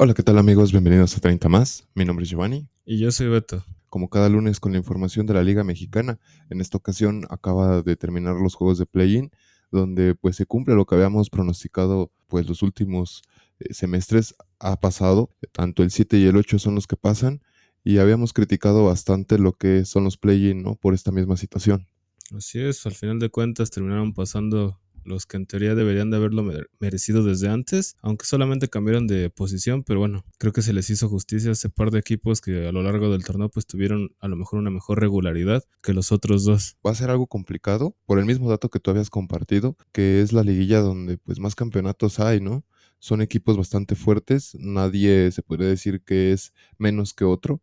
Hola, ¿qué tal amigos? Bienvenidos a 30 más. Mi nombre es Giovanni. Y yo soy Beto. Como cada lunes con la información de la Liga Mexicana, en esta ocasión acaba de terminar los juegos de play-in, donde pues se cumple lo que habíamos pronosticado pues los últimos semestres ha pasado, tanto el 7 y el 8 son los que pasan y habíamos criticado bastante lo que son los play-in, ¿no? Por esta misma situación. Así es, al final de cuentas terminaron pasando los que en teoría deberían de haberlo merecido desde antes, aunque solamente cambiaron de posición, pero bueno, creo que se les hizo justicia a ese par de equipos que a lo largo del torneo pues tuvieron a lo mejor una mejor regularidad que los otros dos. Va a ser algo complicado por el mismo dato que tú habías compartido, que es la liguilla donde pues más campeonatos hay, ¿no? Son equipos bastante fuertes, nadie se podría decir que es menos que otro.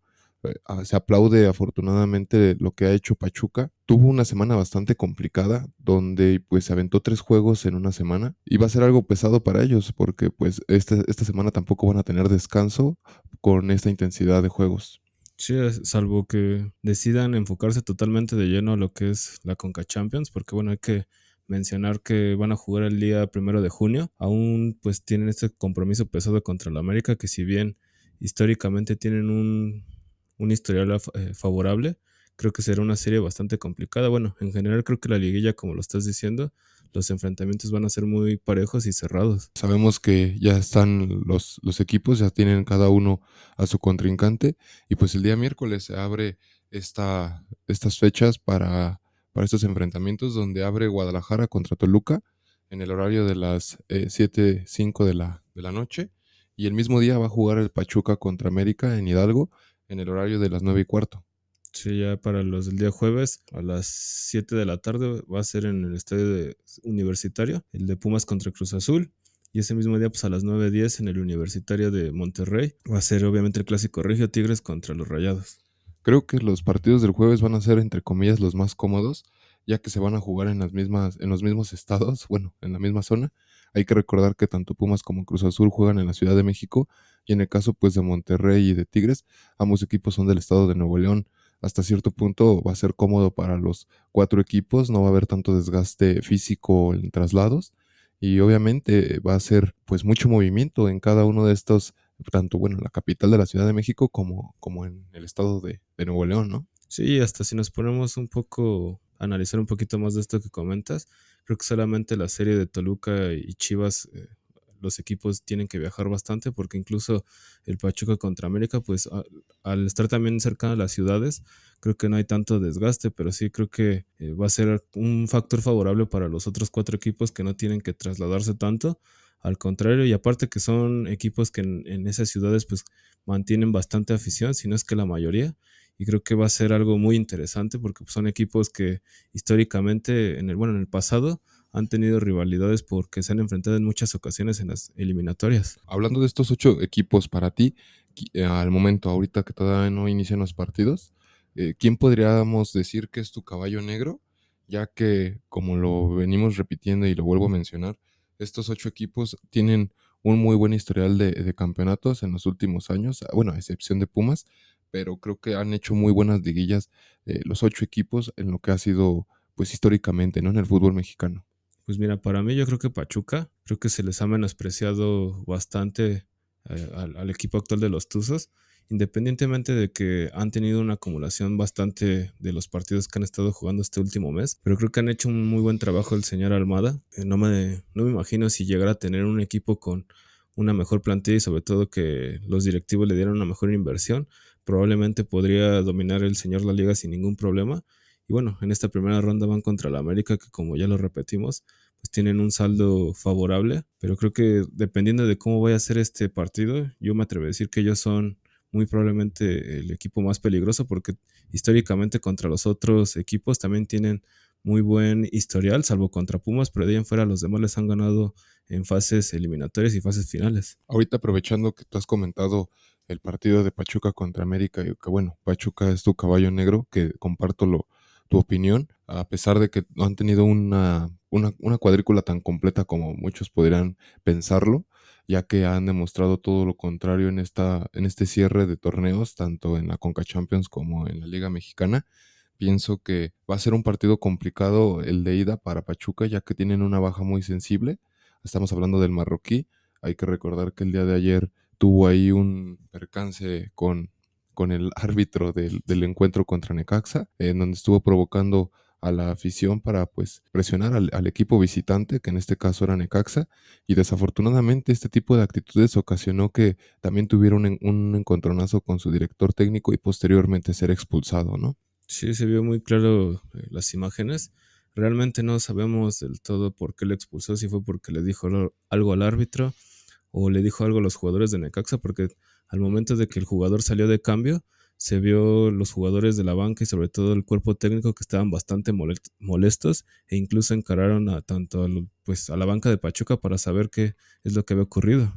Se aplaude afortunadamente lo que ha hecho Pachuca. Tuvo una semana bastante complicada donde pues se aventó 3 juegos en una semana y va a ser algo pesado para ellos porque pues esta semana tampoco van a tener descanso con esta intensidad de juegos. Sí, salvo que decidan enfocarse totalmente de lleno a lo que es la Conca Champions, porque bueno, hay que mencionar que van a jugar el día 1 de junio. Aún pues tienen este compromiso pesado contra el América, que si bien históricamente tienen un historial favorable, creo que será una serie bastante complicada. Bueno, en general creo que la liguilla, como lo estás diciendo, los enfrentamientos van a ser muy parejos y cerrados. Sabemos que ya están los equipos, ya tienen cada uno a su contrincante y pues el día miércoles se abre estas fechas para estos enfrentamientos donde abre Guadalajara contra Toluca en el horario de las 7:05 de la noche y el mismo día va a jugar el Pachuca contra América en Hidalgo en el horario de las 9:15. Sí, ya para los del día jueves a las 7 de la tarde va a ser en el universitario, el de Pumas contra Cruz Azul. Y ese mismo día, pues a las 9:10 en el Universitario de Monterrey, va a ser obviamente el clásico regio Tigres contra los Rayados. Creo que los partidos del jueves van a ser, entre comillas, los más cómodos, ya que se van a jugar en los mismos estados, bueno, en la misma zona. Hay que recordar que tanto Pumas como Cruz Azul juegan en la Ciudad de México, y en el caso pues de Monterrey y de Tigres, ambos equipos son del estado de Nuevo León. Hasta cierto punto va a ser cómodo para los 4 equipos, no va a haber tanto desgaste físico en traslados, y obviamente va a ser pues mucho movimiento en cada uno de estos tanto, bueno, en la capital de la Ciudad de México como en el estado de Nuevo León, ¿no? Sí, hasta si nos ponemos un poco a analizar un poquito más de esto que comentas, creo que solamente la serie de Toluca y Chivas, los equipos tienen que viajar bastante, porque incluso el Pachuca contra América, pues al estar también cerca de las ciudades, creo que no hay tanto desgaste, pero sí creo que va a ser un factor favorable para los otros cuatro equipos que no tienen que trasladarse tanto. Al contrario, y aparte que son equipos que en esas ciudades pues mantienen bastante afición, si no es que la mayoría, y creo que va a ser algo muy interesante porque pues, son equipos que históricamente en el pasado han tenido rivalidades porque se han enfrentado en muchas ocasiones en las eliminatorias. Hablando de estos 8 equipos para ti, al momento, ahorita que todavía no inician los partidos, ¿quién podríamos decir que es tu caballo negro? Ya que, como lo venimos repitiendo y lo vuelvo a mencionar, estos 8 equipos tienen un muy buen historial de campeonatos en los últimos años, bueno, a excepción de Pumas, pero creo que han hecho muy buenas liguillas los 8 equipos en lo que ha sido, pues históricamente, ¿no? En el fútbol mexicano. Pues mira, para mí yo creo que Pachuca, creo que se les ha menospreciado bastante al equipo actual de los Tuzos, independientemente de que han tenido una acumulación bastante de los partidos que han estado jugando este último mes, pero creo que han hecho un muy buen trabajo el señor Almada. No me imagino si llegara a tener un equipo con una mejor plantilla y sobre todo que los directivos le dieran una mejor inversión, probablemente podría dominar el señor la liga sin ningún problema. Y bueno, en esta primera ronda van contra la América, que como ya lo repetimos, pues tienen un saldo favorable, pero creo que dependiendo de cómo vaya a ser este partido, yo me atrevo a decir que ellos son muy probablemente el equipo más peligroso porque históricamente contra los otros equipos también tienen muy buen historial, salvo contra Pumas, pero de ahí en fuera los demás les han ganado en fases eliminatorias y fases finales. Ahorita aprovechando que tú has comentado el partido de Pachuca contra América y que bueno, Pachuca es tu caballo negro, que comparto tu opinión, a pesar de que no han tenido una cuadrícula tan completa como muchos podrían pensarlo, ya que han demostrado todo lo contrario en este cierre de torneos, tanto en la Conca Champions como en la Liga Mexicana. Pienso que va a ser un partido complicado el de ida para Pachuca, ya que tienen una baja muy sensible. Estamos hablando del marroquí. Hay que recordar que el día de ayer tuvo ahí un percance con el árbitro del encuentro contra Necaxa, en donde estuvo provocando a la afición para pues presionar al equipo visitante, que en este caso era Necaxa, y desafortunadamente este tipo de actitudes ocasionó que también tuviera un encontronazo con su director técnico y posteriormente ser expulsado, ¿no? Sí, se vio muy claro las imágenes. Realmente no sabemos del todo por qué le expulsó, si fue porque le dijo algo al árbitro o le dijo algo a los jugadores de Necaxa, porque al momento de que el jugador salió de cambio, se vio los jugadores de la banca y sobre todo el cuerpo técnico que estaban bastante molestos e incluso encararon a tanto pues, a la banca de Pachuca para saber qué es lo que había ocurrido.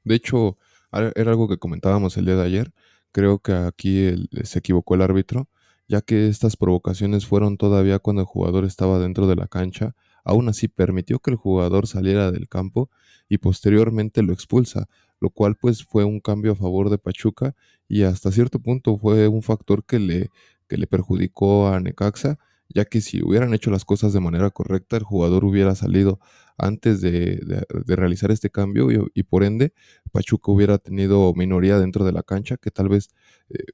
De hecho, era algo que comentábamos el día de ayer. Creo que aquí se equivocó el árbitro, ya que estas provocaciones fueron todavía cuando el jugador estaba dentro de la cancha. Aún así, permitió que el jugador saliera del campo y posteriormente lo expulsa, lo cual pues fue un cambio a favor de Pachuca y hasta cierto punto fue un factor que le perjudicó a Necaxa, ya que si hubieran hecho las cosas de manera correcta, el jugador hubiera salido antes de realizar este cambio y por ende Pachuca hubiera tenido minoría dentro de la cancha, que tal vez,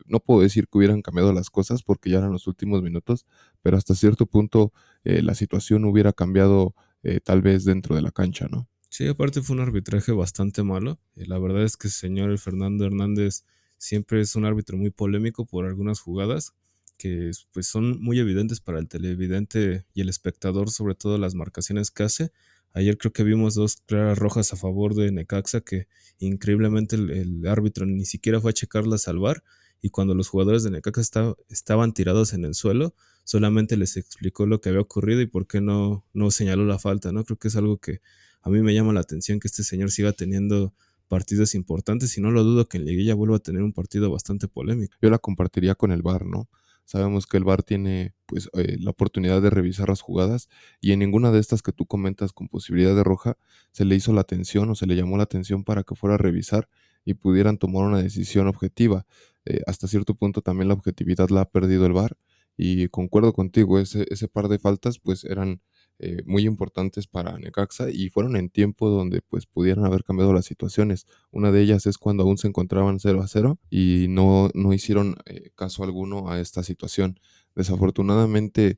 no puedo decir que hubieran cambiado las cosas porque ya eran los últimos minutos, pero hasta cierto punto la situación hubiera cambiado tal vez dentro de la cancha, ¿no? Sí, aparte fue un arbitraje bastante malo. La verdad es que el señor el Fernando Hernández siempre es un árbitro muy polémico por algunas jugadas que pues son muy evidentes para el televidente y el espectador, sobre todo las marcaciones que hace. Ayer creo que vimos dos claras rojas a favor de Necaxa que increíblemente el árbitro ni siquiera fue a checarlas al VAR y cuando los jugadores de Necaxa estaban tirados en el suelo, solamente les explicó lo que había ocurrido y por qué no señaló la falta, ¿no? Creo que es algo que a mí me llama la atención que este señor siga teniendo partidos importantes y no lo dudo que en Liguilla vuelva a tener un partido bastante polémico. Yo la compartiría con el VAR, ¿no? Sabemos que el VAR tiene pues la oportunidad de revisar las jugadas y en ninguna de estas que tú comentas con posibilidad de roja se le hizo la atención o se le llamó la atención para que fuera a revisar y pudieran tomar una decisión objetiva. Hasta cierto punto también la objetividad la ha perdido el VAR y concuerdo contigo, ese par de faltas pues eran muy importantes para Necaxa y fueron en tiempo donde pues pudieran haber cambiado las situaciones. Una de ellas es cuando aún se encontraban 0-0 y no hicieron caso alguno a esta situación. Desafortunadamente,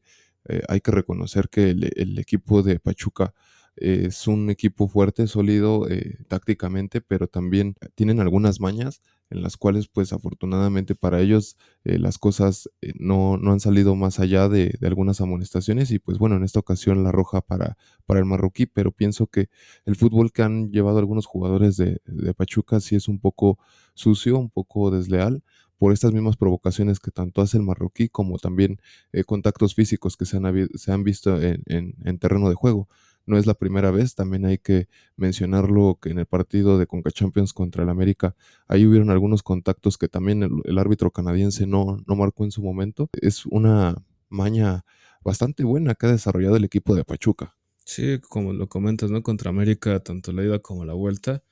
hay que reconocer que el equipo de Pachuca es un equipo fuerte, sólido tácticamente, pero también tienen algunas mañas en las cuales, pues afortunadamente para ellos, las cosas no han salido más allá de algunas amonestaciones y pues bueno, en esta ocasión la roja para el marroquí, pero pienso que el fútbol que han llevado algunos jugadores de Pachuca sí es un poco sucio, un poco desleal por estas mismas provocaciones que tanto hace el marroquí como también contactos físicos que se han visto en terreno de juego. No es la primera vez, también hay que mencionarlo que en el partido de Conca Champions contra el América, ahí hubieron algunos contactos que también el árbitro canadiense no marcó en su momento. Es una maña bastante buena que ha desarrollado el equipo de Pachuca. Sí, como lo comentas, ¿no? Contra América, tanto la ida como la vuelta,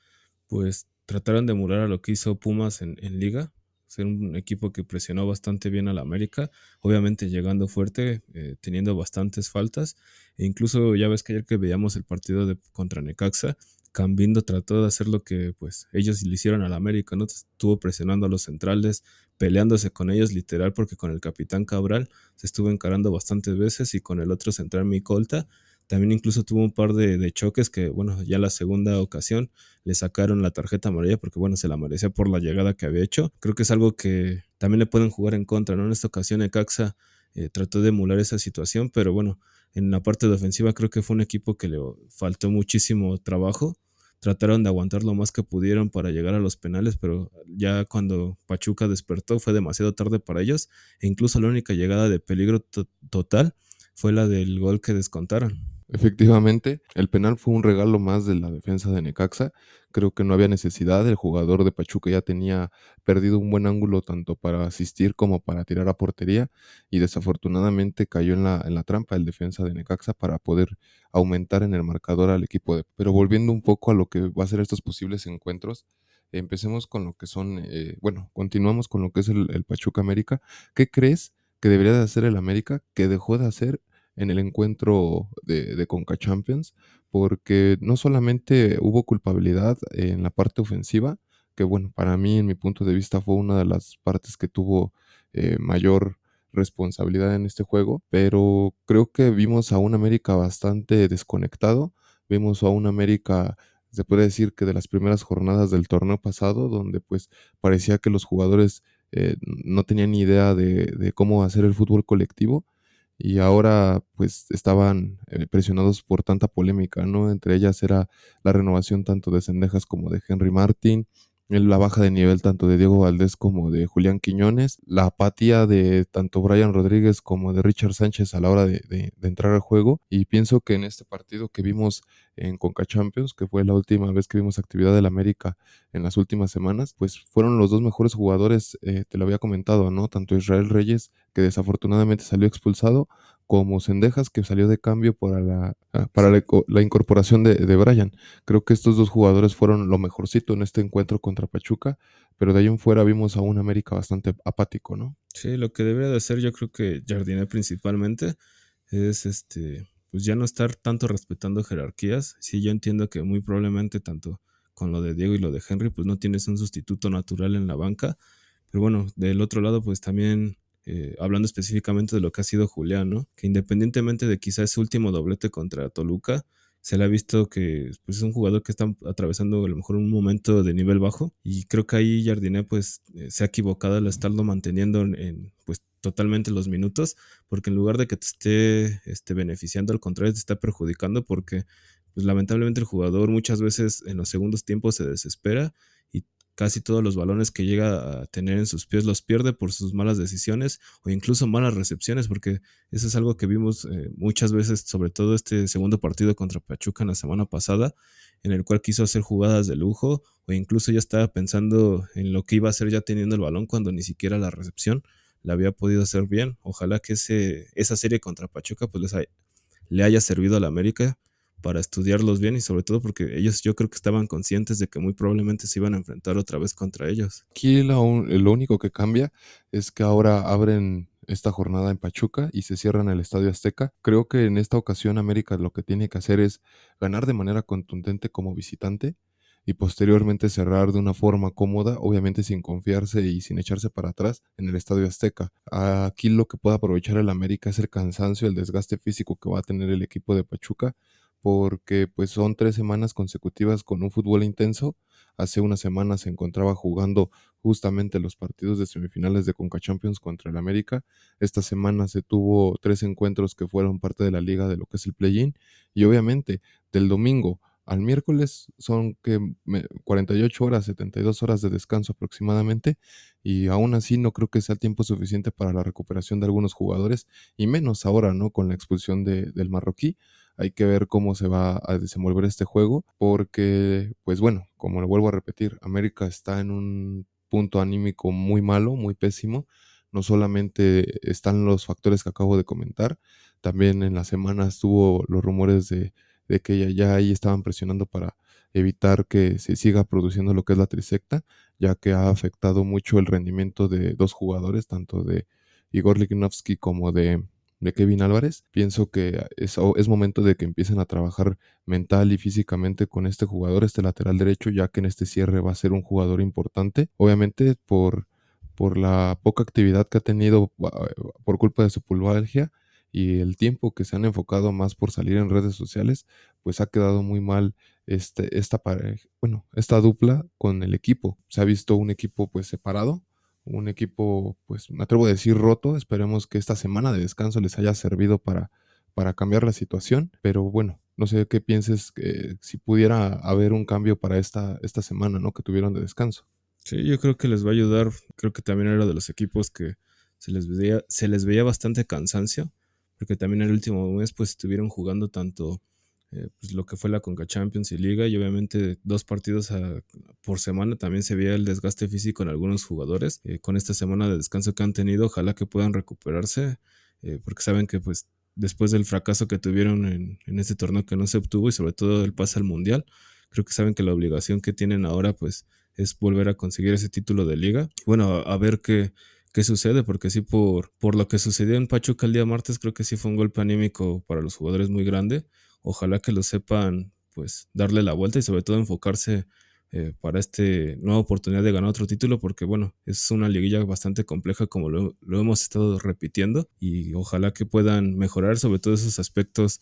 pues trataron de emular a lo que hizo Pumas en Liga, ser un equipo que presionó bastante bien a la América, obviamente llegando fuerte, teniendo bastantes faltas, e incluso ya ves que ayer que veíamos el partido contra Necaxa, Cambindo trató de hacer lo que pues ellos le hicieron a la América, ¿no? Estuvo presionando a los centrales, peleándose con ellos literal, porque con el capitán Cabral se estuvo encarando bastantes veces y con el otro central Micolta también incluso tuvo un par de choques que, bueno, ya la segunda ocasión le sacaron la tarjeta amarilla porque, bueno, se la merecía por la llegada que había hecho. Creo que es algo que también le pueden jugar en contra, ¿no? En esta ocasión Necaxa trató de emular esa situación, pero bueno, en la parte de ofensiva creo que fue un equipo que le faltó muchísimo trabajo. Trataron de aguantar lo más que pudieron para llegar a los penales, pero ya cuando Pachuca despertó fue demasiado tarde para ellos e incluso la única llegada de peligro total fue la del gol que descontaron. Efectivamente, el penal fue un regalo más de la defensa de Necaxa. Creo que no había necesidad. El jugador de Pachuca ya tenía perdido un buen ángulo tanto para asistir como para tirar a portería y desafortunadamente cayó en la trampa el defensa de Necaxa para poder aumentar en el marcador al equipo de... Pero volviendo un poco a lo que va a ser estos posibles encuentros, empecemos con lo que son, bueno, continuamos con lo que es el Pachuca América. ¿Qué crees que debería de hacer el América que dejó de hacer en el encuentro de Conca Champions? Porque no solamente hubo culpabilidad en la parte ofensiva, que bueno, para mí, en mi punto de vista, fue una de las partes que tuvo mayor responsabilidad en este juego, pero creo que vimos a un América bastante desconectado, vimos a un América, se puede decir que de las primeras jornadas del torneo pasado, donde pues parecía que los jugadores no tenían ni idea de cómo hacer el fútbol colectivo y ahora pues estaban presionados por tanta polémica, ¿no? Entre ellas era la renovación tanto de Cendejas como de Henry Martin, la baja de nivel tanto de Diego Valdés como de Julián Quiñones, la apatía de tanto Brian Rodríguez como de Richard Sánchez a la hora de entrar al juego. Y pienso que en este partido que vimos en Conca Champions, que fue la última vez que vimos actividad del América en las últimas semanas, pues fueron los dos mejores jugadores, te lo había comentado, ¿no? Tanto Israel Reyes, que desafortunadamente salió expulsado, como Cendejas, que salió de cambio para la incorporación de Brian. Creo que estos dos jugadores fueron lo mejorcito en este encuentro contra Pachuca, pero de ahí en fuera vimos a un América bastante apático, ¿no? Sí, lo que debería de hacer yo creo que Jardiné principalmente es pues ya no estar tanto respetando jerarquías. Sí, yo entiendo que muy probablemente tanto con lo de Diego y lo de Henry, pues no tienes un sustituto natural en la banca. Pero bueno, del otro lado, pues también hablando específicamente de lo que ha sido Julián, ¿no? Que independientemente de quizás ese último doblete contra Toluca, se le ha visto que pues, es un jugador que está atravesando a lo mejor un momento de nivel bajo y creo que ahí Jardiné pues se ha equivocado al estarlo manteniendo pues totalmente los minutos, porque en lugar de que te esté beneficiando, al contrario te está perjudicando porque pues lamentablemente el jugador muchas veces en los segundos tiempos se desespera y casi todos los balones que llega a tener en sus pies los pierde por sus malas decisiones o incluso malas recepciones, porque eso es algo que vimos muchas veces, sobre todo este segundo partido contra Pachuca en la semana pasada, en el cual quiso hacer jugadas de lujo o incluso ya estaba pensando en lo que iba a hacer ya teniendo el balón cuando ni siquiera la recepción la había podido hacer bien. Ojalá que esa serie contra Pachuca pues le haya servido a la América para estudiarlos bien y sobre todo porque ellos yo creo que estaban conscientes de que muy probablemente se iban a enfrentar otra vez contra ellos. Aquí lo único que cambia es que ahora abren esta jornada en Pachuca y se cierran el Estadio Azteca. Creo que en esta ocasión América lo que tiene que hacer es ganar de manera contundente como visitante y posteriormente cerrar de una forma cómoda, obviamente sin confiarse y sin echarse para atrás en el Estadio Azteca. Aquí lo que puede aprovechar el América es el cansancio, el desgaste físico que va a tener el equipo de Pachuca, porque pues son 3 semanas consecutivas con un fútbol intenso. Hace una semana se encontraba jugando justamente los partidos de semifinales de Conca Champions contra el América. Esta semana se tuvo 3 encuentros que fueron parte de la liga de lo que es el play-in y obviamente del domingo al miércoles son que 48 horas, 72 horas de descanso aproximadamente y aún así no creo que sea tiempo suficiente para la recuperación de algunos jugadores y menos ahora, ¿no? Con la expulsión del marroquí. Hay que ver cómo se va a desenvolver este juego, porque, pues bueno, como lo vuelvo a repetir, América está en un punto anímico muy malo, muy pésimo. No solamente están los factores que acabo de comentar, también en la semana estuvo los rumores de que ya ahí estaban presionando para evitar que se siga produciendo lo que es la trisecta, ya que ha afectado mucho el rendimiento de dos jugadores, tanto de Igor Lignovsky como de Kevin Álvarez. Pienso que es momento de que empiecen a trabajar mental y físicamente con este jugador, este lateral derecho, ya que en este cierre va a ser un jugador importante. Obviamente por la poca actividad que ha tenido por culpa de su pulvalgia y el tiempo que se han enfocado más por salir en redes sociales, pues ha quedado muy mal esta pareja, bueno, esta dupla con el equipo. Se ha visto un equipo pues separado, un equipo, pues me atrevo a decir roto. Esperemos que esta semana de descanso les haya servido para cambiar la situación. Pero bueno, no sé qué pienses si pudiera haber un cambio para esta semana, ¿no? Que tuvieron de descanso. Sí, yo creo que les va a ayudar. Creo que también era de los equipos que se les veía bastante cansancio, porque también el último mes pues estuvieron jugando tanto pues, lo que fue la Conca Champions y Liga y obviamente 2 partidos por semana también se veía el desgaste físico en algunos jugadores. Con esta semana de descanso que han tenido, ojalá que puedan recuperarse, porque saben que pues después del fracaso que tuvieron en este torneo que no se obtuvo y sobre todo el pase al Mundial, creo que saben que la obligación que tienen ahora pues es volver a conseguir ese título de liga. Bueno, a ver qué sucede, porque sí, por lo que sucedió en Pachuca el día martes, creo que sí fue un golpe anímico para los jugadores muy grande. Ojalá que lo sepan, pues, darle la vuelta y sobre todo enfocarse para esta nueva oportunidad de ganar otro título, porque bueno, es una liguilla bastante compleja como lo hemos estado repitiendo y ojalá que puedan mejorar sobre todo esos aspectos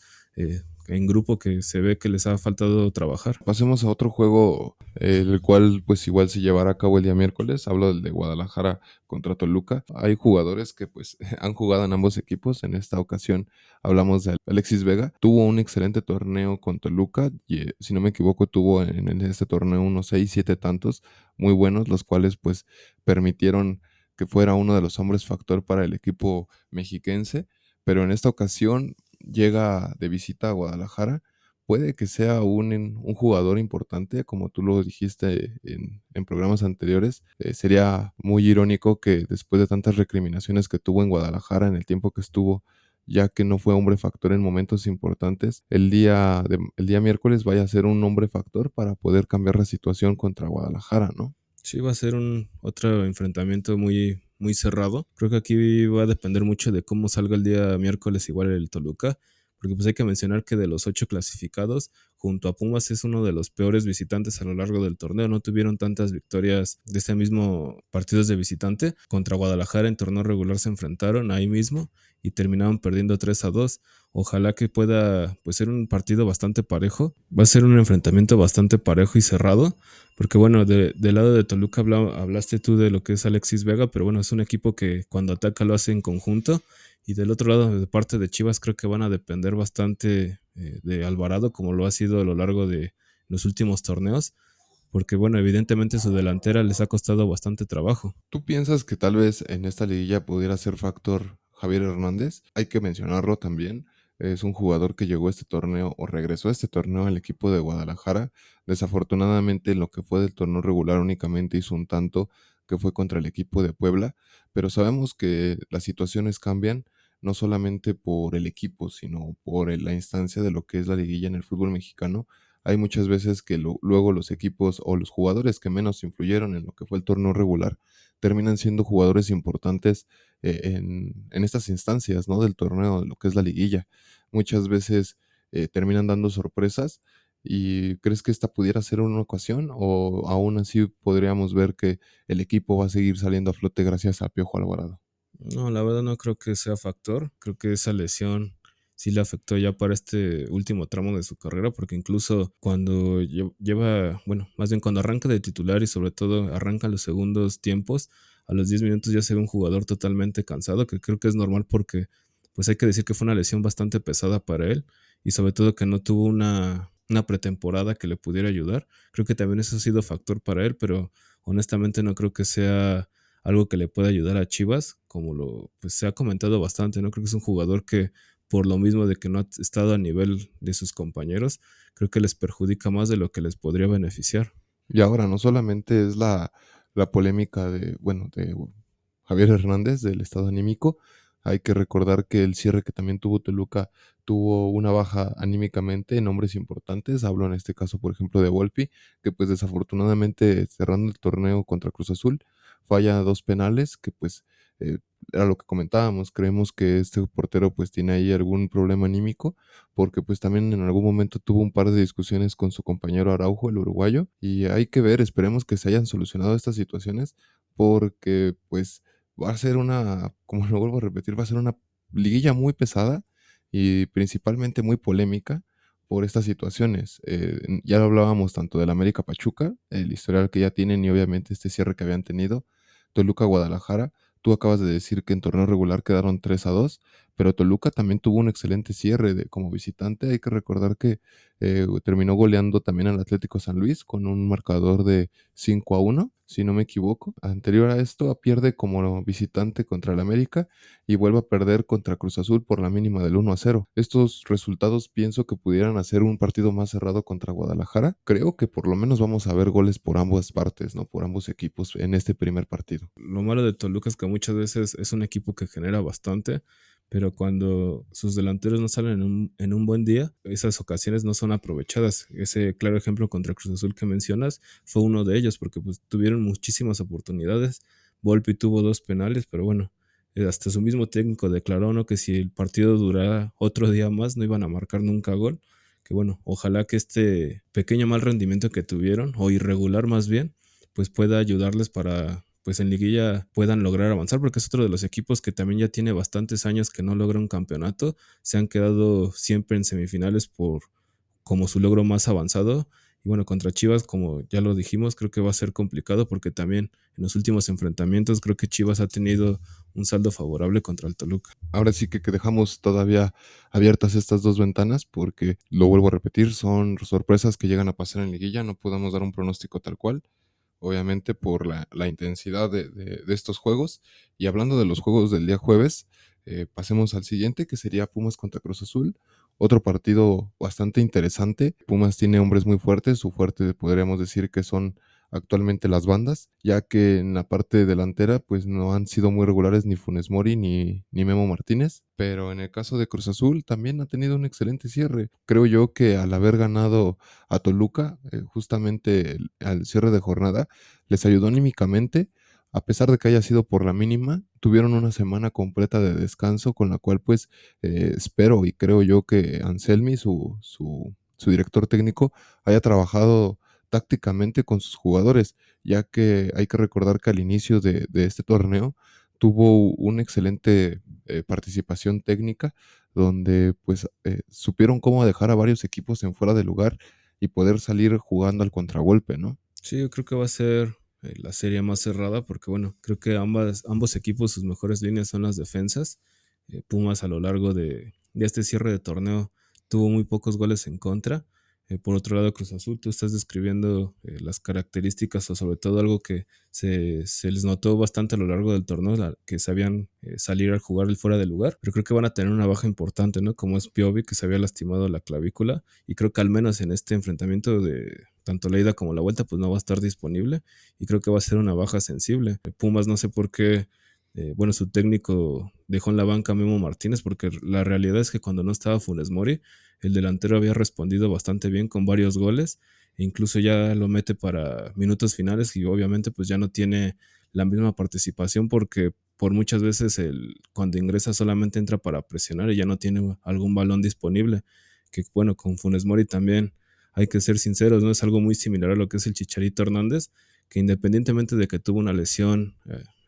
en grupo que se ve que les ha faltado trabajar. Pasemos a otro juego, el cual pues igual se llevará a cabo el día miércoles. Hablo del de Guadalajara contra Toluca. Hay jugadores que pues han jugado en ambos equipos. En esta ocasión hablamos de Alexis Vega. Tuvo un excelente torneo con Toluca y si no me equivoco tuvo en este torneo unos 6, 7 tantos muy buenos, los cuales pues permitieron que fuera uno de los hombres factor para el equipo mexiquense. Pero en esta ocasión llega de visita a Guadalajara. Puede que sea un jugador importante, como tú lo dijiste en programas anteriores. Sería muy irónico que después de tantas recriminaciones que tuvo en Guadalajara en el tiempo que estuvo, ya que no fue hombre factor en momentos importantes, el día miércoles vaya a ser un hombre factor para poder cambiar la situación contra Guadalajara, ¿no? Sí, va a ser un otro enfrentamiento muy, muy cerrado. Creo que aquí va a depender mucho de cómo salga el día miércoles igual el Toluca, porque pues hay que mencionar que de los 8 clasificados, junto a Pumas es uno de los peores visitantes a lo largo del torneo. No tuvieron tantas victorias de este mismo partidos de visitante. Contra Guadalajara en torneo regular se enfrentaron ahí mismo y terminaron perdiendo 3-2. Ojalá que pueda pues, ser un partido bastante parejo. Va a ser un enfrentamiento bastante parejo y cerrado. Porque bueno, del lado de Toluca hablaste tú de lo que es Alexis Vega, pero bueno, es un equipo que cuando ataca lo hace en conjunto. Y del otro lado, de parte de Chivas, creo que van a depender bastante de Alvarado, como lo ha sido a lo largo de los últimos torneos. Porque bueno, evidentemente su delantera les ha costado bastante trabajo. ¿Tú piensas que tal vez en esta liguilla pudiera ser factor Javier Hernández? Hay que mencionarlo también. Es un jugador que llegó a este torneo o regresó a este torneo al equipo de Guadalajara. Desafortunadamente, en lo que fue del torneo regular únicamente hizo un tanto que fue contra el equipo de Puebla, pero sabemos que las situaciones cambian no solamente por el equipo, sino por la instancia de lo que es la liguilla en el fútbol mexicano. Hay muchas veces que luego los equipos o los jugadores que menos influyeron en lo que fue el torneo regular terminan siendo jugadores importantes en estas instancias, ¿no? Del torneo, de lo que es la liguilla. Muchas veces terminan dando sorpresas. ¿Y crees que esta pudiera ser una ocasión o aún así podríamos ver que el equipo va a seguir saliendo a flote gracias a Piojo Alvarado? No, la verdad no creo que sea factor. Creo que esa lesión sí le afectó ya para este último tramo de su carrera, porque incluso cuando lleva, bueno, más bien cuando arranca de titular y sobre todo arranca los segundos tiempos, a los 10 minutos ya se ve un jugador totalmente cansado, que creo que es normal porque pues hay que decir que fue una lesión bastante pesada para él y sobre todo que no tuvo una pretemporada que le pudiera ayudar. Creo que también eso ha sido factor para él, pero honestamente no creo que sea algo que le pueda ayudar a Chivas, como lo pues, se ha comentado bastante, ¿no? Creo que es un jugador que por lo mismo de que no ha estado a nivel de sus compañeros, creo que les perjudica más de lo que les podría beneficiar. Y ahora no solamente es la polémica de, bueno, de Javier Hernández, del estado anímico, hay que recordar que el cierre que también tuvo Toluca tuvo una baja anímicamente en hombres importantes. Hablo en este caso, por ejemplo, de Volpi, que pues desafortunadamente cerrando el torneo contra Cruz Azul, falla 2 penales, que pues eh, era lo que comentábamos. Creemos que este portero pues tiene ahí algún problema anímico porque pues también en algún momento tuvo un par de discusiones con su compañero Araujo, el uruguayo, y hay que ver, esperemos que se hayan solucionado estas situaciones, porque pues va a ser una, como lo vuelvo a repetir, va a ser una liguilla muy pesada y principalmente muy polémica por estas situaciones. Ya lo hablábamos tanto del América Pachuca, el historial que ya tienen y obviamente este cierre que habían tenido, Toluca Guadalajara. Tú acabas de decir que en torneo regular quedaron 3-2, pero Toluca también tuvo un excelente cierre como visitante. Hay que recordar que terminó goleando también al Atlético San Luis con un marcador de 5-1, si no me equivoco. Anterior a esto, pierde como visitante contra el América y vuelve a perder contra Cruz Azul por la mínima del 1-0. Estos resultados pienso que pudieran hacer un partido más cerrado contra Guadalajara. Creo que por lo menos vamos a ver goles por ambas partes, ¿no? Por ambos equipos en este primer partido. Lo malo de Toluca es que muchas veces es un equipo que genera bastante, pero cuando sus delanteros no salen en un buen día, esas ocasiones no son aprovechadas. Ese claro ejemplo contra Cruz Azul que mencionas fue uno de ellos, porque pues, tuvieron muchísimas oportunidades. Volpi tuvo 2 penales, pero bueno, hasta su mismo técnico declaró, ¿no?, que si el partido durara otro día más no iban a marcar nunca gol, que bueno, ojalá que este pequeño mal rendimiento que tuvieron, o irregular más bien, pues pueda ayudarles para, pues en liguilla puedan lograr avanzar, porque es otro de los equipos que también ya tiene bastantes años que no logra un campeonato, se han quedado siempre en semifinales por como su logro más avanzado. Y bueno, contra Chivas, como ya lo dijimos, creo que va a ser complicado porque también en los últimos enfrentamientos creo que Chivas ha tenido un saldo favorable contra el Toluca. Ahora sí que dejamos todavía abiertas estas dos ventanas porque, lo vuelvo a repetir, son sorpresas que llegan a pasar en liguilla, no podemos dar un pronóstico tal cual, obviamente por la intensidad de estos juegos. Y hablando de los juegos del día jueves, pasemos al siguiente, que sería Pumas contra Cruz Azul. Otro partido bastante interesante. Pumas tiene hombres muy fuertes, su fuerte podríamos decir que son actualmente las bandas, ya que en la parte delantera pues no han sido muy regulares ni Funes Mori ni Memo Martínez, pero en el caso de Cruz Azul también ha tenido un excelente cierre. Creo yo que al haber ganado a Toluca, justamente al cierre de jornada, les ayudó anímicamente, a pesar de que haya sido por la mínima, tuvieron una semana completa de descanso, con la cual pues espero y creo yo que Anselmi, su director técnico, haya trabajado tácticamente con sus jugadores, ya que hay que recordar que al inicio de este torneo tuvo una excelente participación técnica, donde pues supieron cómo dejar a varios equipos en fuera de lugar y poder salir jugando al contragolpe, ¿no? Sí, yo creo que va a ser la serie más cerrada porque, bueno, creo que ambos equipos, sus mejores líneas son las defensas. Pumas a lo largo de este cierre de torneo tuvo muy pocos goles en contra. Por otro lado, Cruz Azul, tú estás describiendo las características o sobre todo algo que se les notó bastante a lo largo del torneo, que sabían salir al jugar el fuera de lugar, pero creo que van a tener una baja importante, ¿no? Como es Piovi, que se había lastimado la clavícula, y creo que al menos en este enfrentamiento de tanto la ida como la vuelta, pues no va a estar disponible, y creo que va a ser una baja sensible. Pumas no sé por qué, bueno, su técnico dejó en la banca a Memo Martínez, porque la realidad es que cuando no estaba Funes Mori, el delantero había respondido bastante bien con varios goles, e incluso ya lo mete para minutos finales y obviamente pues ya no tiene la misma participación porque por muchas veces cuando ingresa solamente entra para presionar y ya no tiene algún balón disponible, que bueno, con Funes Mori también hay que ser sinceros, ¿no? Es algo muy similar a lo que es el Chicharito Hernández, que independientemente de que tuvo una lesión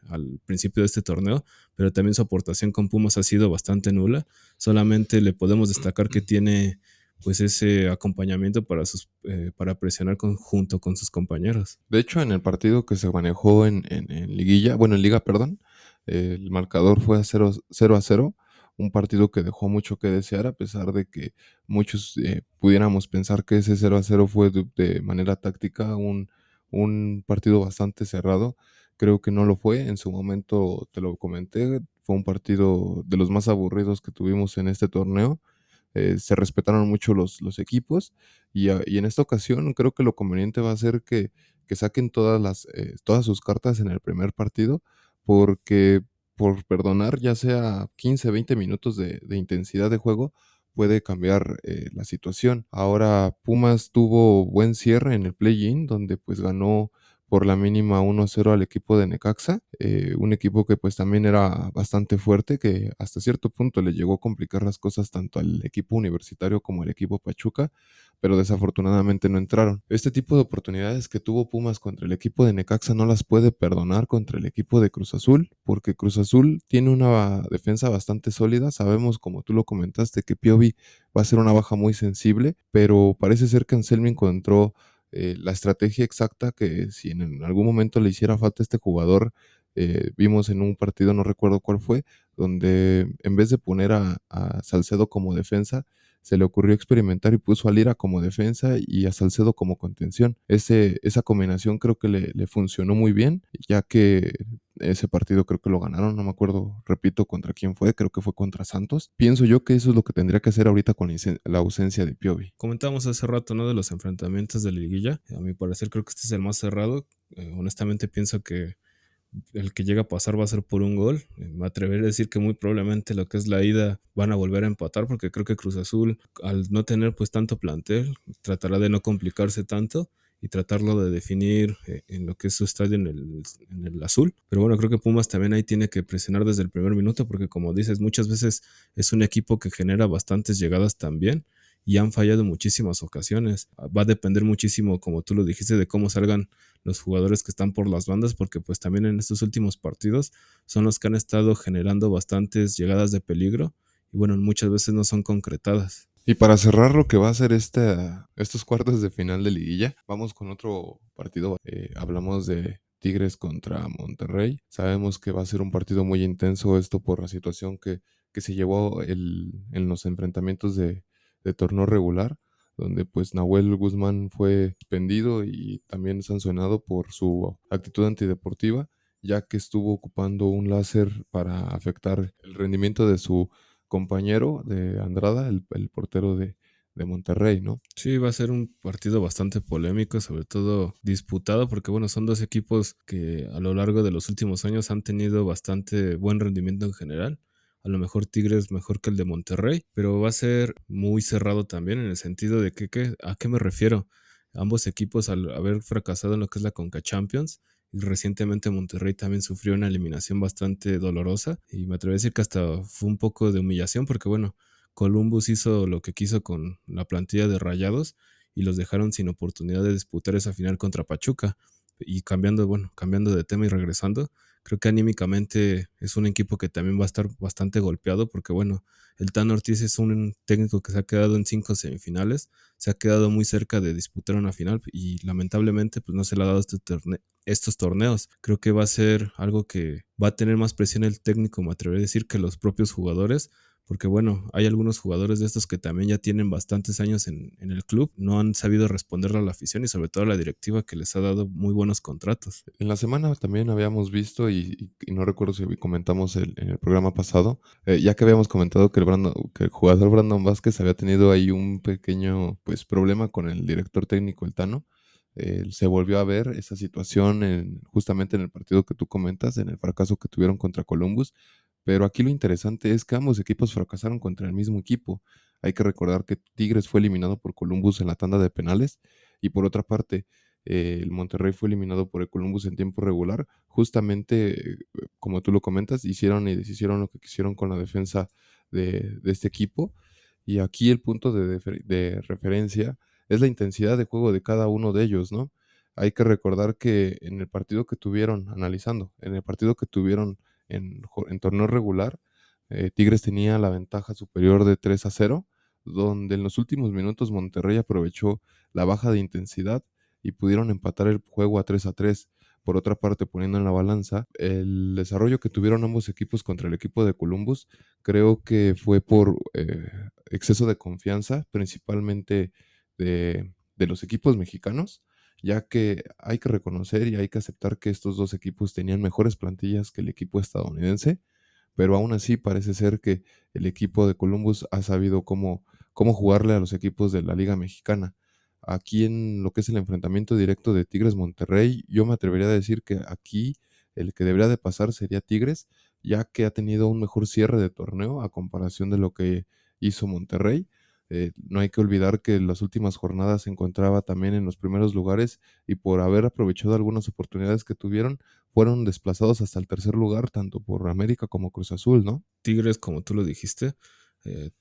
al principio de este torneo, pero también su aportación con Pumas ha sido bastante nula. Solamente le podemos destacar que tiene pues ese acompañamiento para presionar junto con sus compañeros. De hecho, en el partido que se manejó en liguilla, bueno, en liga, perdón, el marcador fue a 0-0, un partido que dejó mucho que desear, a pesar de que muchos pudiéramos pensar que ese 0-0 fue de manera táctica un partido bastante cerrado. Creo que no lo fue, en su momento te lo comenté, fue un partido de los más aburridos que tuvimos en este torneo. Se respetaron mucho los equipos y en esta ocasión creo que lo conveniente va a ser que saquen todas sus cartas en el primer partido, porque por perdonar ya sea 15, 20 minutos de intensidad de juego, puede cambiar la situación. Ahora Pumas tuvo buen cierre en el play-in, donde pues ganó por la mínima 1-0 al equipo de Necaxa, un equipo que pues también era bastante fuerte, que hasta cierto punto le llegó a complicar las cosas tanto al equipo universitario como al equipo Pachuca, pero desafortunadamente no entraron. Este tipo de oportunidades que tuvo Pumas contra el equipo de Necaxa no las puede perdonar contra el equipo de Cruz Azul, porque Cruz Azul tiene una defensa bastante sólida. Sabemos, como tú lo comentaste, que Piovi va a ser una baja muy sensible, pero parece ser que Anselmi encontró la estrategia exacta, que si en algún momento le hiciera falta a este jugador, vimos en un partido, no recuerdo cuál fue, donde en vez de poner a Salcedo como defensa, se le ocurrió experimentar y puso a Lira como defensa y a Salcedo como contención. Esa combinación creo que le funcionó muy bien, ya que ese partido creo que lo ganaron, no me acuerdo, repito, contra quién fue, creo que fue contra Santos. Pienso yo que eso es lo que tendría que hacer ahorita con la ausencia de Piovi. Comentábamos hace rato, ¿no? De los enfrentamientos de la liguilla. A mi parecer creo que este es el más cerrado. Honestamente pienso que el que llega a pasar va a ser por un gol. Me atrevería a decir que muy probablemente lo que es la ida van a volver a empatar porque creo que Cruz Azul, al no tener pues tanto plantel, tratará de no complicarse tanto y tratarlo de definir en lo que es su estadio en el azul. Pero bueno, creo que Pumas también ahí tiene que presionar desde el primer minuto porque como dices, muchas veces es un equipo que genera bastantes llegadas también y han fallado en muchísimas ocasiones. Va a depender muchísimo, como tú lo dijiste, de cómo salgan los jugadores que están por las bandas, porque pues también en estos últimos partidos son los que han estado generando bastantes llegadas de peligro y bueno, muchas veces no son concretadas. Y para cerrar lo que va a ser estos cuartos de final de liguilla, vamos con otro partido. Hablamos de Tigres contra Monterrey. Sabemos que va a ser un partido muy intenso esto por la situación que se llevó en los enfrentamientos de torneo regular, donde pues Nahuel Guzmán fue suspendido y también sancionado por su actitud antideportiva, ya que estuvo ocupando un láser para afectar el rendimiento de su compañero de Andrada, el portero de Monterrey, ¿no? Sí, va a ser un partido bastante polémico, sobre todo disputado, porque bueno, son dos equipos que a lo largo de los últimos años han tenido bastante buen rendimiento en general. A lo mejor Tigres mejor que el de Monterrey, pero va a ser muy cerrado también en el sentido de que ¿a qué me refiero? Ambos equipos al haber fracasado en lo que es la Conca Champions, y recientemente Monterrey también sufrió una eliminación bastante dolorosa y me atrevo a decir que hasta fue un poco de humillación porque bueno, Columbus hizo lo que quiso con la plantilla de Rayados y los dejaron sin oportunidad de disputar esa final contra Pachuca. Y cambiando de tema y regresando, creo que anímicamente es un equipo que también va a estar bastante golpeado porque, bueno, el Tan Ortiz es un técnico que se ha quedado en 5 semifinales, se ha quedado muy cerca de disputar una final y lamentablemente pues no se le ha dado estos torneos. Creo que va a ser algo que va a tener más presión el técnico, me atrevería a decir, que los propios jugadores porque bueno, hay algunos jugadores de estos que también ya tienen bastantes años en el club, no han sabido responderle a la afición y sobre todo a la directiva que les ha dado muy buenos contratos. En la semana también habíamos visto, y no recuerdo si comentamos en el programa pasado, ya que habíamos comentado que el jugador Brandon Vázquez había tenido ahí un pequeño pues, problema con el director técnico, el Tano. Se volvió a ver esa situación justamente en el partido que tú comentas, en el fracaso que tuvieron contra Columbus. Pero aquí lo interesante es que ambos equipos fracasaron contra el mismo equipo. Hay que recordar que Tigres fue eliminado por Columbus en la tanda de penales y por otra parte, el Monterrey fue eliminado por el Columbus en tiempo regular. Justamente, como tú lo comentas, hicieron y deshicieron lo que quisieron con la defensa de este equipo. Y aquí el punto de referencia es la intensidad de juego de cada uno de ellos, ¿no? Hay que recordar que en el partido que tuvieron, analizando, en el partido que tuvieron en torneo regular, Tigres tenía la ventaja superior de 3-0, donde en los últimos minutos Monterrey aprovechó la baja de intensidad y pudieron empatar el juego a 3-3. Por otra parte, poniendo en la balanza, el desarrollo que tuvieron ambos equipos contra el equipo de Columbus, creo que fue por exceso de confianza, principalmente de los equipos mexicanos, ya que hay que reconocer y hay que aceptar que estos dos equipos tenían mejores plantillas que el equipo estadounidense, pero aún así parece ser que el equipo de Columbus ha sabido cómo jugarle a los equipos de la Liga Mexicana. Aquí en lo que es el enfrentamiento directo de Tigres Monterrey, yo me atrevería a decir que aquí el que debería de pasar sería Tigres, ya que ha tenido un mejor cierre de torneo a comparación de lo que hizo Monterrey. No hay que olvidar que en las últimas jornadas se encontraba también en los primeros lugares y por haber aprovechado algunas oportunidades que tuvieron, fueron desplazados hasta el tercer lugar, tanto por América como Cruz Azul, ¿no? Tigres, como tú lo dijiste,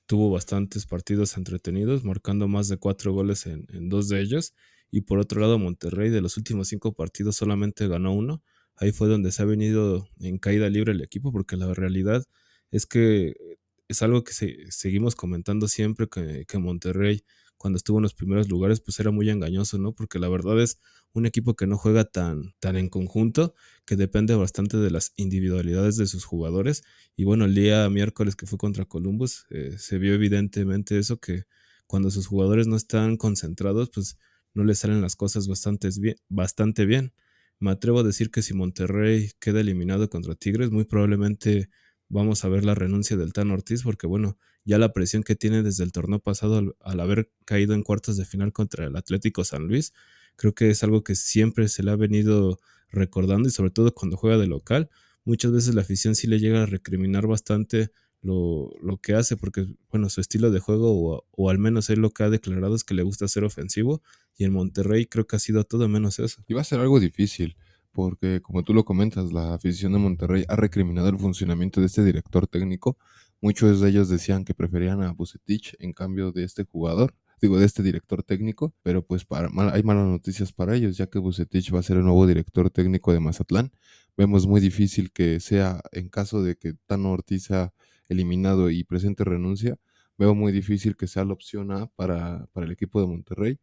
tuvo bastantes partidos entretenidos, marcando más de 4 goles en 2 de ellos. Y por otro lado, Monterrey de los últimos 5 partidos solamente ganó uno. Ahí fue donde se ha venido en caída libre el equipo, porque la realidad es que es algo que seguimos comentando siempre, que Monterrey, cuando estuvo en los primeros lugares, pues era muy engañoso, ¿no? Porque la verdad es un equipo que no juega tan en conjunto, que depende bastante de las individualidades de sus jugadores y bueno, el día miércoles que fue contra Columbus, se vio evidentemente eso, que cuando sus jugadores no están concentrados, pues no les salen las cosas bastante bien. Me atrevo a decir que si Monterrey queda eliminado contra Tigres, muy probablemente vamos a ver la renuncia del Tan Ortiz, porque bueno, ya la presión que tiene desde el torneo pasado al haber caído en cuartos de final contra el Atlético San Luis, creo que es algo que siempre se le ha venido recordando y sobre todo cuando juega de local muchas veces la afición sí le llega a recriminar bastante lo que hace, porque bueno, su estilo de juego, o al menos él lo que ha declarado es que le gusta ser ofensivo, y en Monterrey creo que ha sido todo menos eso. Y va a ser algo difícil, porque como tú lo comentas, la afición de Monterrey ha recriminado el funcionamiento de este director técnico, Muchos de ellos decían que preferían a Vucetich en cambio de este jugador, digo, de este director técnico, pero pues hay malas noticias para ellos, ya que Vucetich va a ser el nuevo director técnico de Mazatlán. Vemos muy difícil que sea, en caso de que Tano Ortiz sea eliminado y presente renuncia, veo muy difícil que sea la opción A para el equipo de Monterrey.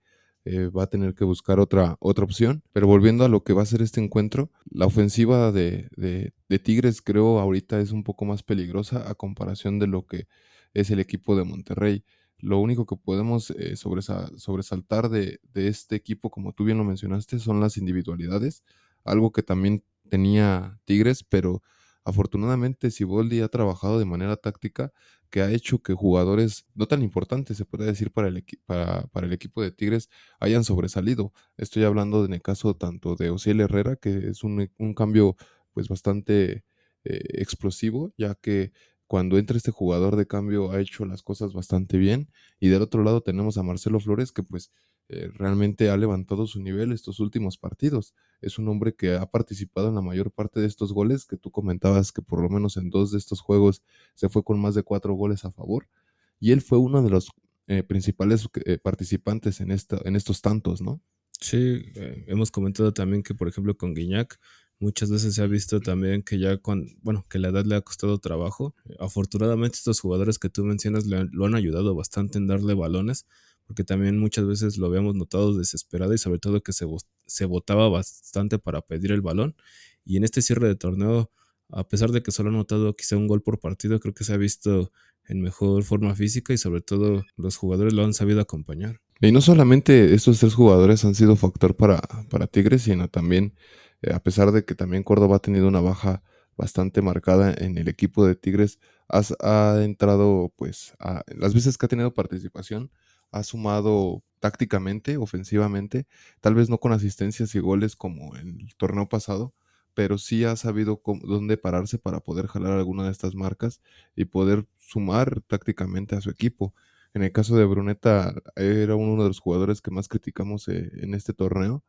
Va a tener que buscar otra opción. Pero volviendo a lo que va a ser este encuentro, la ofensiva de Tigres creo ahorita es un poco más peligrosa a comparación de lo que es el equipo de Monterrey. Lo único que podemos sobresaltar de este equipo, como tú bien lo mencionaste, son las individualidades, algo que también tenía Tigres, pero afortunadamente Siboldi ha trabajado de manera táctica que ha hecho que jugadores no tan importantes, se puede decir, para el equipo de Tigres hayan sobresalido. Estoy hablando en el caso tanto de Osiel Herrera, que es un cambio pues bastante explosivo, ya que cuando entra este jugador de cambio ha hecho las cosas bastante bien. Y del otro lado tenemos a Marcelo Flores, que pues realmente ha levantado su nivel estos últimos partidos. Es un hombre que ha participado en la mayor parte de estos goles, que tú comentabas que por lo menos en 2 de estos juegos se fue con más de 4 goles a favor. Y él fue uno de los principales participantes en estos tantos, ¿no? Sí, hemos comentado también que, por ejemplo, con Guiñac, muchas veces se ha visto también que ya bueno, que la edad le ha costado trabajo. Afortunadamente, estos jugadores que tú mencionas lo han ayudado bastante en darle balones, porque también muchas veces lo habíamos notado desesperado y sobre todo que se botaba bastante para pedir el balón. Y en este cierre de torneo, a pesar de que solo ha anotado quizá un gol por partido, creo que se ha visto en mejor forma física y sobre todo los jugadores lo han sabido acompañar. Y no solamente estos 3 jugadores han sido factor para Tigres, sino también, a pesar de que también Córdoba ha tenido una baja bastante marcada en el equipo de Tigres, ha entrado, pues, las veces que ha tenido participación, ha sumado tácticamente, ofensivamente, tal vez no con asistencias y goles como en el torneo pasado, pero sí ha sabido dónde pararse para poder jalar alguna de estas marcas y poder sumar tácticamente a su equipo. En el caso de Bruneta, era uno de los jugadores que más criticamos en este torneo,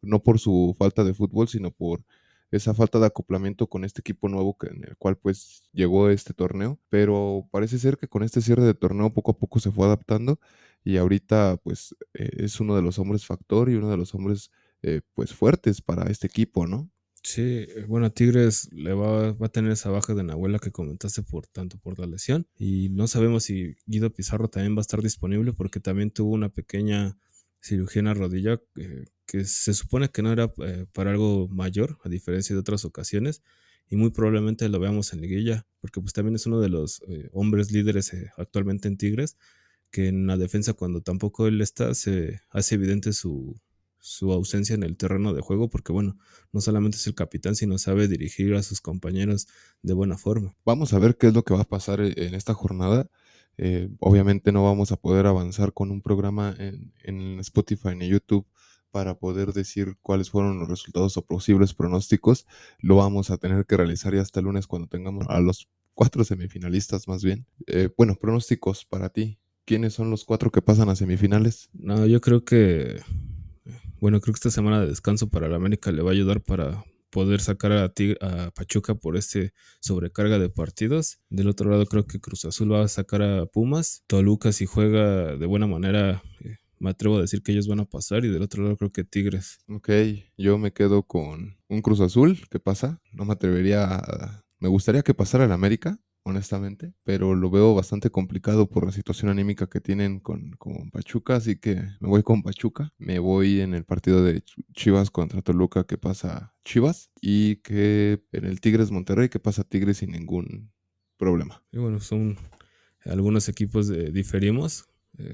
no por su falta de fútbol, sino por esa falta de acoplamiento con este equipo nuevo en el cual pues llegó este torneo, pero parece ser que con este cierre de torneo poco a poco se fue adaptando y ahorita pues es uno de los hombres factor y uno de los hombres pues fuertes para este equipo, ¿no? Sí, bueno, a Tigres va a tener esa baja de Nahuela que comentaste tanto por la lesión. Y no sabemos si Guido Pizarro también va a estar disponible porque también tuvo una pequeña cirugía en la rodilla que se supone que no era para algo mayor, a diferencia de otras ocasiones. Y muy probablemente lo veamos en liguilla, porque pues también es uno de los hombres líderes actualmente en Tigres, que en la defensa cuando tampoco él está se hace evidente su ausencia en el terreno de juego, porque bueno, no solamente es el capitán, sino sabe dirigir a sus compañeros de buena forma. Vamos a ver qué es lo que va a pasar en esta jornada. Obviamente no vamos a poder avanzar con un programa en Spotify ni YouTube para poder decir cuáles fueron los resultados o posibles pronósticos. Lo vamos a tener que realizar ya hasta el lunes cuando tengamos a los 4 semifinalistas más bien. Bueno, pronósticos para ti. ¿Quiénes son los 4 que pasan a semifinales? No, yo creo que, bueno, creo que esta semana de descanso para la América le va a ayudar para poder sacar a Pachuca por este sobrecarga de partidos. Del otro lado creo que Cruz Azul va a sacar a Pumas. Toluca si juega de buena manera, me atrevo a decir que ellos van a pasar. Y del otro lado creo que Tigres. Ok, yo me quedo con un Cruz Azul, ¿qué pasa? No me atrevería Me gustaría que pasara el América, honestamente, pero lo veo bastante complicado por la situación anímica que tienen con Pachuca, así que me voy con Pachuca. Me voy en el partido de Chivas contra Toluca, que pasa Chivas, y que en el Tigres Monterrey, que pasa Tigres sin ningún problema. Y bueno, son algunos equipos diferimos.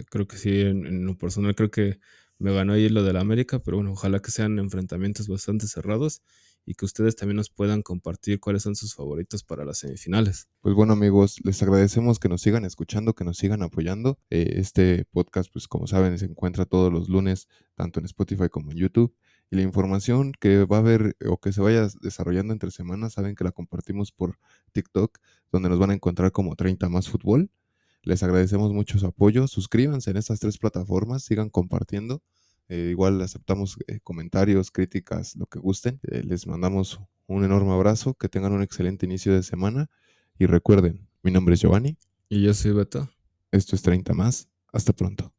Creo que sí, en lo personal creo que me ganó ahí lo del América, pero bueno, ojalá que sean enfrentamientos bastante cerrados y que ustedes también nos puedan compartir cuáles son sus favoritos para las semifinales. Pues bueno amigos, les agradecemos que nos sigan escuchando, que nos sigan apoyando. Este podcast, pues como saben, se encuentra todos los lunes, tanto en Spotify como en YouTube. Y la información que va a haber o que se vaya desarrollando entre semanas, saben que la compartimos por TikTok, donde nos van a encontrar como 30 más fútbol. Les agradecemos mucho su apoyo. Suscríbanse en estas 3 plataformas, sigan compartiendo. Igual aceptamos comentarios, críticas, lo que gusten. Les mandamos un enorme abrazo, que tengan un excelente inicio de semana y recuerden, Mi nombre es Giovanni. Y yo soy Beto. Esto es 30 más. Hasta pronto.